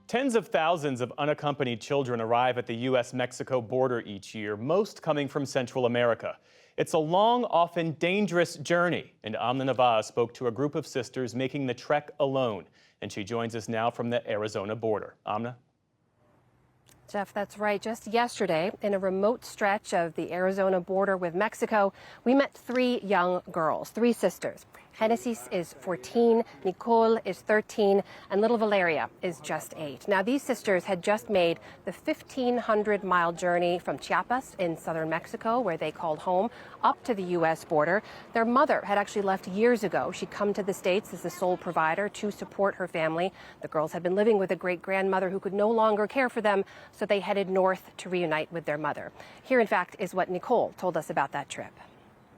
Tens of thousands of unaccompanied children arrive at the U.S.-Mexico border each year, most coming from Central America. It's a long, often dangerous journey, and Amna Navaz spoke to a group of sisters making the trek alone. And she joins us now from the Arizona border. Amna? Jeff, that's right. Just yesterday, in a remote stretch of the Arizona border with Mexico, we met three young girls, three sisters. Genesis is 14, Nicole is 13, and little Valeria is just 8. Now, these sisters had just made the 1,500-mile journey from Chiapas in southern Mexico, where they called home, up to the U.S. border. Their mother had actually left years ago. She'd come to the States as the sole provider to support her family. The girls had been living with a great-grandmother who could no longer care for them, so they headed north to reunite with their mother. Here, in fact, is what Nicole told us about that trip.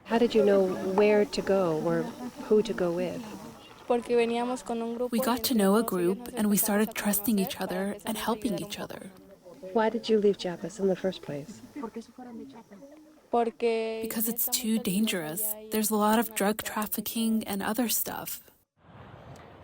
How did you know where to go or who to go with? We got to know a group and we started trusting each other and helping each other. Why did you leave Chiapas in the first place? Because it's too dangerous. There's a lot of drug trafficking and other stuff.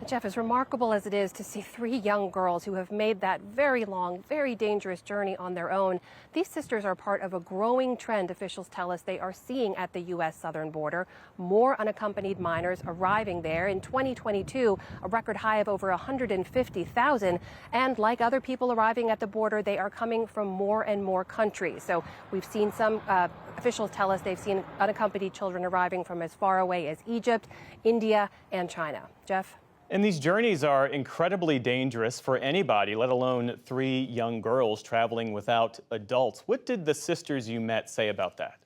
Jeff, as remarkable as it is to see three young girls who have made that very long, very dangerous journey on their own, these sisters are part of a growing trend officials tell us they are seeing at the U.S. southern border. More unaccompanied minors arriving there. In 2022, a record high of over 150,000. And like other people arriving at the border, they are coming from more and more countries. So we've seen some officials tell us they've seen unaccompanied children arriving from as far away as Egypt, India, and China. Jeff? And these journeys are incredibly dangerous for anybody, let alone three young girls traveling without adults. What did the sisters you met say about that?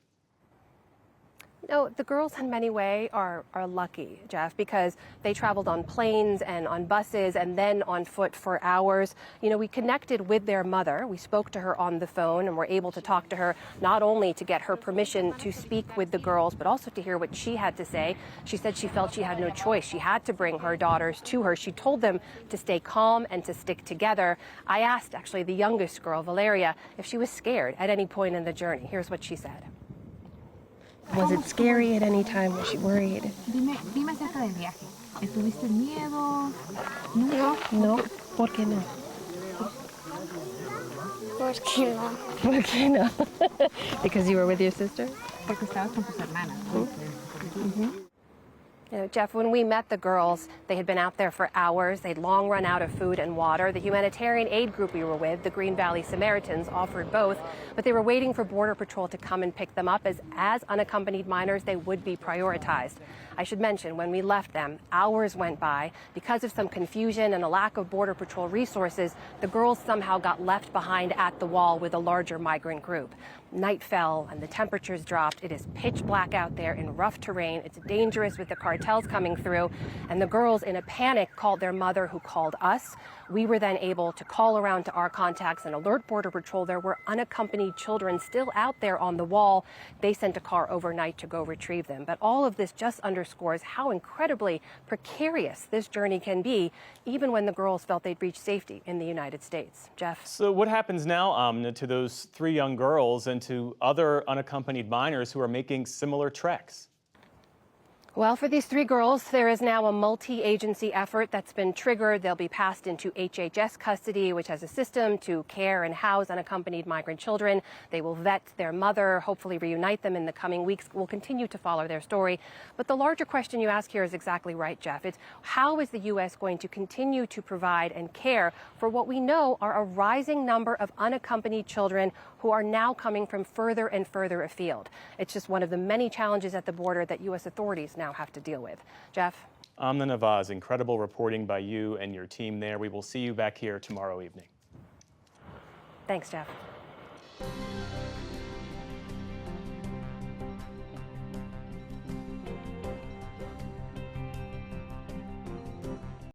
No, the girls in many ways are lucky, Jeff, because they traveled on planes and on buses and then on foot for hours. You know, we connected with their mother. We spoke to her on the phone and were able to talk to her not only to get her permission to speak with the girls, but also to hear what she had to say. She said she felt she had no choice. She had to bring her daughters to her. She told them to stay calm and to stick together. I asked, actually, the youngest girl, Valeria, if she was scared at any point in the journey. Here's what she said. Was it scary at any time? Was she worried? Dime acerca del viaje. ¿Tuviste miedo? No. ¿Por qué no? ¿Por qué no? ¿Por qué no? Because you were with your sister? Porque estabas con tus hermanas. You know, Jeff, when we met the girls, they had been out there for hours. They'd long run out of food and water. The humanitarian aid group we were with, the Green Valley Samaritans, offered both, but they were waiting for Border Patrol to come and pick them up as unaccompanied minors, they would be prioritized. I should mention, when we left them, hours went by. Because of some confusion and a lack of Border Patrol resources, the girls somehow got left behind at the wall with a larger migrant group. Night fell and the temperatures dropped. It is pitch black out there in rough terrain. It's dangerous with the cartels coming through. And the girls, in a panic, called their mother, who called us. We were then able to call around to our contacts and alert Border Patrol there were unaccompanied children still out there on the wall. They sent a car overnight to go retrieve them. But all of this just underscores how incredibly precarious this journey can be, even when the girls felt they'd reached safety in the United States. Jeff? So what happens now, Amna, to those three young girls and to other unaccompanied minors who are making similar treks? Well, for these three girls, there is now a multi-agency effort that's been triggered. They'll be passed into HHS custody, which has a system to care and house unaccompanied migrant children. They will vet their mother, hopefully reunite them in the coming weeks. We'll continue to follow their story. But the larger question you ask here is exactly right, Jeff. It's how is the U.S. going to continue to provide and care for what we know are a rising number of unaccompanied children who are now coming from further and further afield? It's just one of the many challenges at the border that U.S. authorities now have to deal with. Jeff? Amna Navaz, incredible reporting by you and your team there. We will see you back here tomorrow evening. Thanks, Jeff.